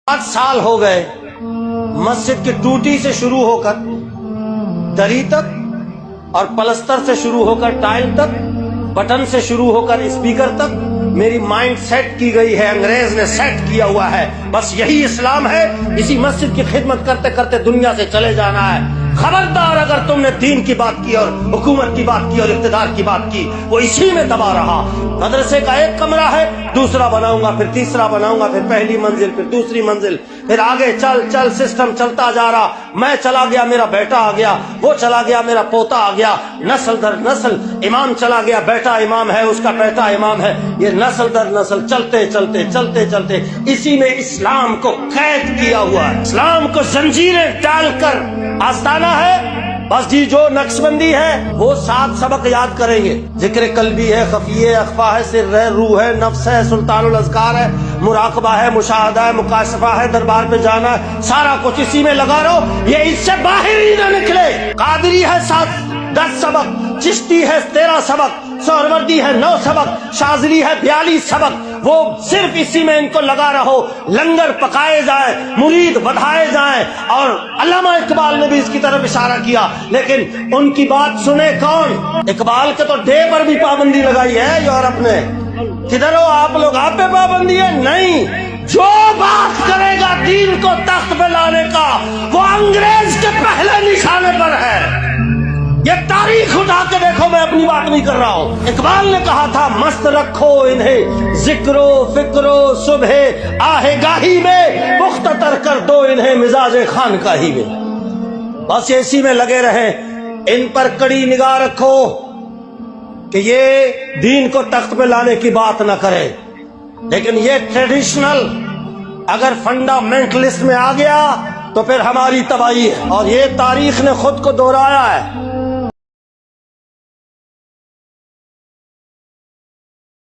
8 साल हो गए मस्जिद की टूटी से शुरू होकर दरी तक और पलस्तर से शुरू होकर टाइल तक, बटन से शुरू होकर स्पीकर तक मेरी माइंड सेट की गई है, अंग्रेज ने सेट किया हुआ है। बस यही इस्लाम है, इसी मस्जिद की खिदमत करते करते दुनिया से चले जाना है। खबरदार अगर तुमने दीन की बात की और हुकूमत की बात की और इक़्तिदार की बात की, वो इसी में दबा रहा। मदरसे का एक कमरा है, दूसरा बनाऊंगा, फिर तीसरा बनाऊंगा, फिर पहली मंजिल, फिर दूसरी मंजिल, फिर आगे चल चल सिस्टम चलता जा रहा। मैं चला गया, मेरा बेटा आ गया, वो चला गया, मेरा पोता आ गया, नस्ल दर नस्ल। इमाम चला गया, बेटा इमाम है, उसका बेटा इमाम है, ये नस्ल दर नस्ल चलते चलते चलते चलते इसी में इस्लाम को कैद किया हुआ है। इस्लाम को जंजीरें डालकर आस्ताना है। बस जी जो नक्शबंदी है वो 7 सबक याद करेंगे। जिक्र कल्बी है, खफिये अख्फा है, सिर है, रूह है, नफ्स है, सुल्तानुल अज़कार है, मुराकबा है, मुशाहदा है, मुकाशफा है, दरबार पे जाना है, सारा कुछ इसी में लगा रहो, ये इससे बाहर ही न निकले। कादरी है 10 सबक, चिश्ती है 13 सबक, सोहरवर्दी है 9 सबक, शाज़ली है 42 सबक। वो सिर्फ इसी में इनको लगा रहो, लंगर पकाए जाए, मुरीद बढ़ाए जाए। और अल्लामा इकबाल ने भी इसकी तरफ इशारा किया, लेकिन उनकी बात सुने कौन? इकबाल के तो डे पर भी पाबंदी लगाई है यूरोप ने। किधर हो आप लोग, आप पे पाबंदी है? नहीं। जो बात करेगा दीन को तख्त पे लाने का, वो अंग्रेज के पहले निशाने पर है। ये तारीख उठा के देखो, मैं अपनी बात नहीं कर रहा हूँ। इकबाल ने कहा था, मस्त रखो इन्हें जिक्रो फिक्रो सुबह आहेगाही में, पुख्ता तर कर दो इन्हें मिजाज खानकाही में। बस इसी में लगे रहे, इन पर कड़ी निगाह रखो कि ये दीन को तख्त पे लाने की बात न करे। लेकिन ये ट्रेडिशनल अगर फंडामेंटलिस्ट में आ गया तो फिर हमारी तबाही है। और ये तारीख ने खुद को दोहराया है।